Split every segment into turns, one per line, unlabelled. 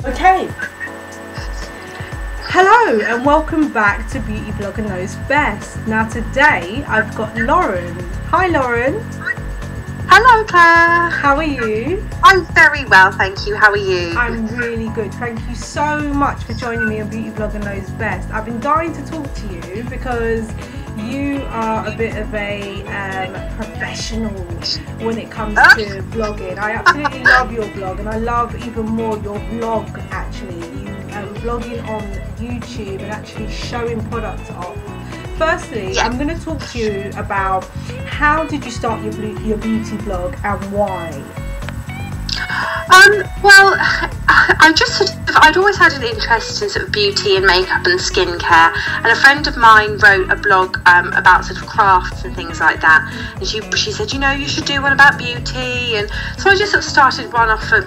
Okay. Hello and welcome back to Beauty Blogger Knows Best. Now today I've got Lauren. Hi Lauren.
Hello Claire.
How are you?
I'm very well, thank you. How are you?
I'm really good. Thank you so much for joining me on Beauty Blogger Knows Best. I've been dying to talk to you because you are a bit of a professional when it comes to blogging. I absolutely love your blog, and I love even more your vlog actually. You blogging on YouTube and actually showing products off. Firstly, yeah. I'm going to talk to you about how did you start your beauty blog and why?
Well, I'd always had an interest in sort of beauty and makeup and skincare, and a friend of mine wrote a blog about sort of crafts and things like that, and she said, you know, you should do one about beauty, and so I just sort of started one off for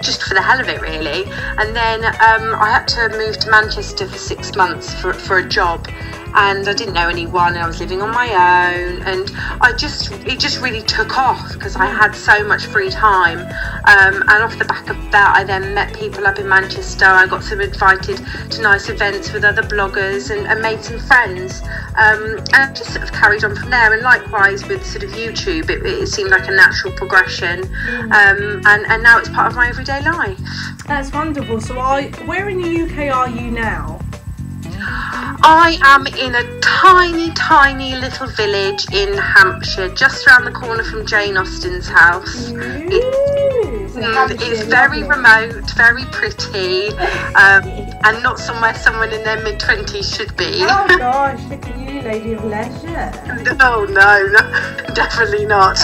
just for the hell of it really, and then I had to move to Manchester for 6 months for a job, and I didn't know anyone, and I was living on my own, and it just really took off because I had so much free time, and off the back of that I then met people up in Manchester. I got sort of invited to nice events with other bloggers and made some friends, and I just sort of carried on from there. And likewise with sort of YouTube, it seemed like a natural progression, and now it's part of my everyday life.
That's wonderful. So where in the UK are you now?
I am in a tiny little village in Hampshire, just around the corner from Jane Austen's house. It's very remote, very pretty, and not somewhere someone in their mid-20s should be.
Oh gosh, look at you, lady of leisure.
No, definitely not.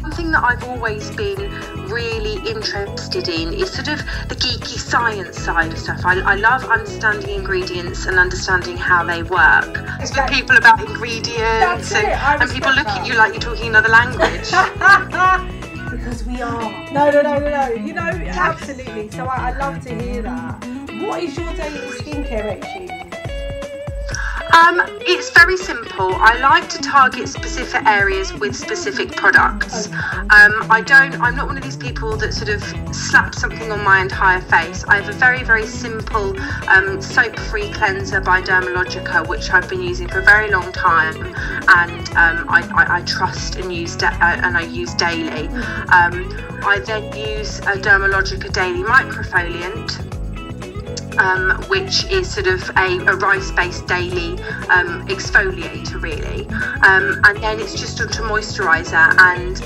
Something that I've always been really interested in is sort of the geeky science side of stuff. I love understanding ingredients and understanding how they work. Exactly. People about ingredients and people look at you like you're talking another language.
Because we are. No. You know, absolutely. So I love to hear that. What is your daily skincare routine?
It's very simple. I like to target specific areas with specific products. I'm not one of these people that sort of slap something on my entire face. I have a very, very simple soap-free cleanser by Dermalogica, which I've been using for a very long time, and I trust and use daily. I then use a Dermalogica Daily Microfoliant, which is sort of a rice-based daily exfoliator really, and then it's just to moisturiser, and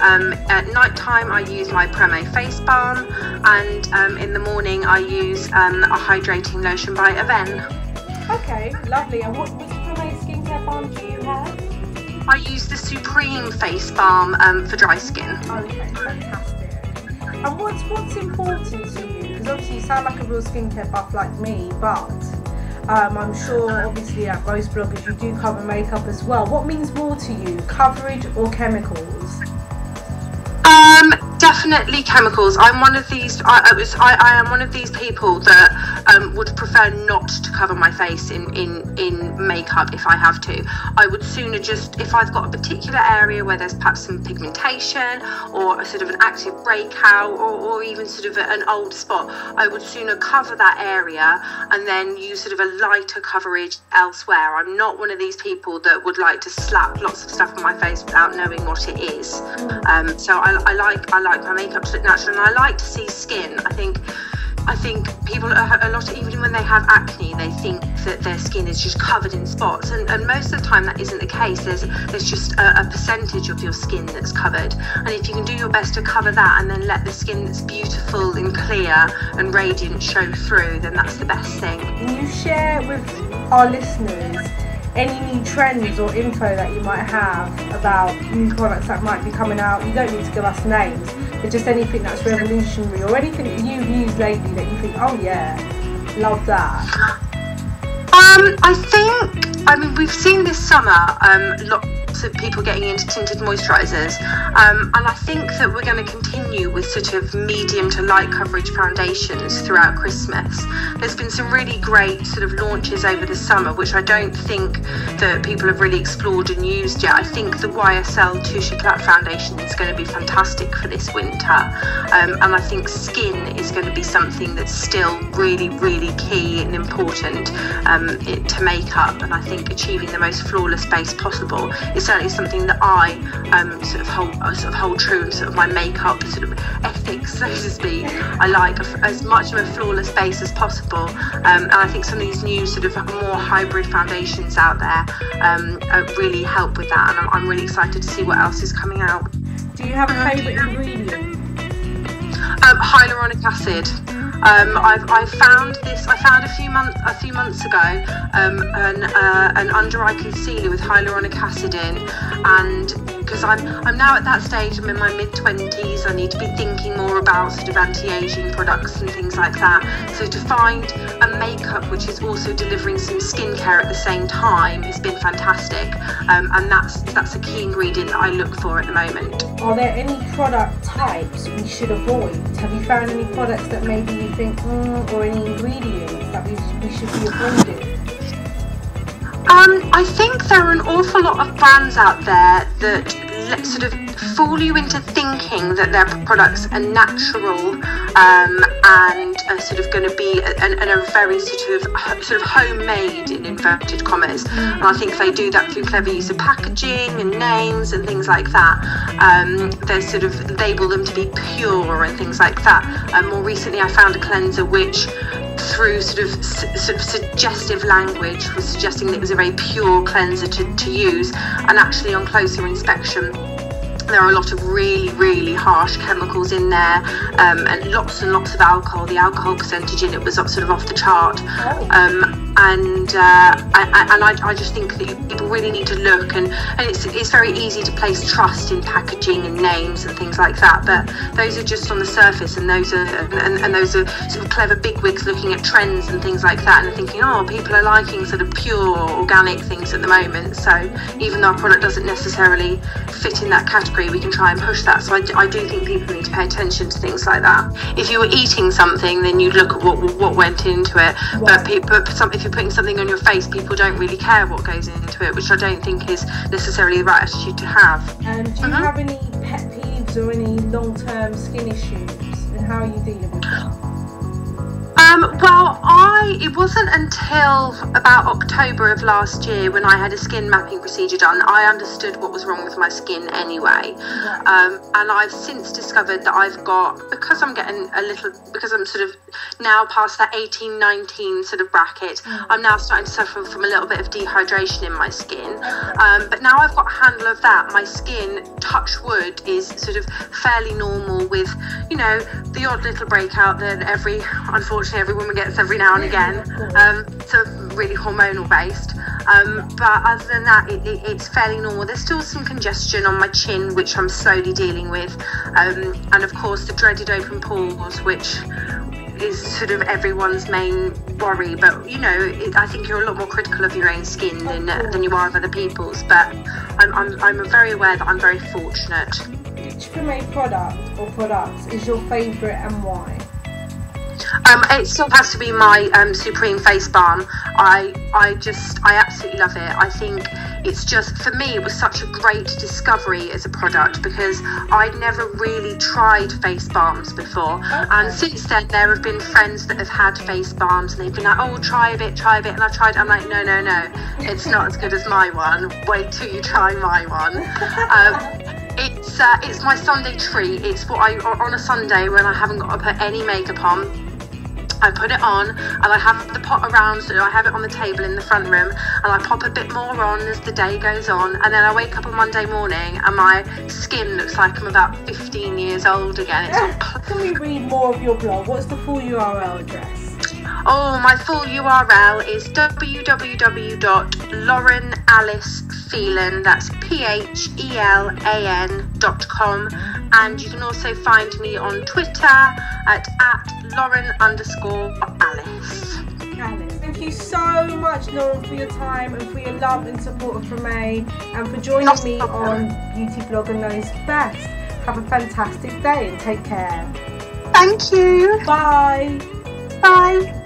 at night time I use my Premae face balm, and in the morning I use a hydrating lotion by Aven.
Okay, lovely. And which Premae skincare balm do you have?
I use the Supreme face balm for dry skin.
Okay, fantastic. And what's important to you? Because obviously you sound like a real skincare buff like me, but I'm sure obviously at most bloggers you do cover makeup as well. What means more to you, coverage or chemicals?
Definitely chemicals. I'm one of these. I am one of these people that would prefer not to cover my face in makeup if I have to. I would sooner just, if I've got a particular area where there's perhaps some pigmentation or a sort of an active breakout or even sort of an old spot, I would sooner cover that area and then use sort of a lighter coverage elsewhere. I'm not one of these people that would like to slap lots of stuff on my face without knowing what it is. So I like my makeup to look natural, and I like to see skin. I think people a lot, even when they have acne, they think that their skin is just covered in spots, and most of the time that isn't the case. There's just a percentage of your skin that's covered, and if you can do your best to cover that and then let the skin that's beautiful and clear and radiant show through, then that's the best thing.
Can you share with our listeners any new trends or info that you might have about new products that might be coming out? You don't need to give us names, but just anything that's revolutionary or anything that you've used lately that you think, oh yeah, love that.
I mean, we've seen this summer lots lots of people getting into tinted moisturisers, and I think that we're going to continue with sort of medium to light coverage foundations throughout Christmas. There's been some really great sort of launches over the summer, which I don't think that people have really explored and used yet. I think the YSL Touche Éclat foundation is going to be fantastic for this winter, and I think skin is going to be something that's still really, really key and important to makeup, and I think achieving the most flawless base possible is certainly something that I sort of hold true in sort of my makeup sort of ethics, so to speak. I like as much of a flawless base as possible, and I think some of these new sort of more hybrid foundations out there really help with that, and I'm really excited to see what else is coming out.
Do you have a favourite ingredient?
Hyaluronic acid. I found a few months ago an under eye concealer with hyaluronic acid in, and because I'm now at that stage, I'm in my mid-20s, I need to be thinking more about sort of anti-aging products and things like that. So to find a makeup which is also delivering some skincare at the same time has been fantastic, and that's a key ingredient that I look for at the moment.
Are there any product types we should avoid? Have you found any products that maybe you think, or any ingredients that we should be avoiding?
I think there are an awful lot of brands out there that sort of fool you into thinking that their products are natural and are sort of going to be and are very sort of homemade in inverted commas. And I think they do that through clever use of packaging and names and things like that. They sort of label them to be pure and things like that. More recently, I found a cleanser which, through sort of suggestive language, was suggesting that it was a very pure cleanser to use, and actually on closer inspection there are a lot of really, really harsh chemicals in there, and lots of alcohol. The alcohol percentage in it was sort of off the chart. I just think that people really need to look, and it's very easy to place trust in packaging and names and things like that, but those are just on the surface, and those are sort of clever bigwigs looking at trends and things like that, and they're thinking, oh, people are liking sort of pure organic things at the moment, so even though our product doesn't necessarily fit in that category, we can try and push that. So I do think people need to pay attention to things like that. If you were eating something, then you'd look at what went into it. But if you're putting something on your face, people don't really care what goes into it, which I don't think is necessarily the right attitude to have.
Do you have any pet peeves or any long-term skin issues, and how are you dealing with that?
It wasn't until about October of last year, when I had a skin mapping procedure done, I understood what was wrong with my skin anyway. And I've since discovered that I've got, because I'm sort of now past that 18-19 sort of bracket, I'm now starting to suffer from a little bit of dehydration in my skin. But now I've got a handle of that. My skin, touch wood, is sort of fairly normal, with, you know, the odd little breakout that unfortunately every woman gets every now and again, so really hormonal based, but other than that, it's fairly normal. There's still some congestion on my chin, which I'm slowly dealing with, and of course the dreaded open pores, which is sort of everyone's main worry, but you know, I think you're a lot more critical of your own skin than you are of other people's, but I'm very aware that I'm very fortunate.
Which Premae product or products is your favourite, and why?
It still has to be my Supreme face balm. I absolutely love it. I think it's just, for me, it was such a great discovery as a product, because I'd never really tried face balms before. And since then, there have been friends that have had face balms, and they've been like, oh, try a bit, and I've tried it. I'm like, no, it's not as good as my one. Wait till you try my one. It's my Sunday treat. It's what on a Sunday when I haven't got to put any makeup on, I put it on, and I have the pot around, so I have it on the table in the front room, and I pop a bit more on as the day goes on, and then I wake up on Monday morning and my skin looks like I'm about 15 years old again. It's all
Can we read more of your blog? What's the full URL address?
Oh, my full URL is www.laurenalicephelan, that's PHELAN.com, and you can also find me on Twitter at @Lauren_Alice.
Alice. Thank you so much, Lauren, for your time and for your love and support of Premae, and for joining me on Beauty Blogger Knows Best. Have a fantastic day and take care.
Thank you.
Bye.
Bye.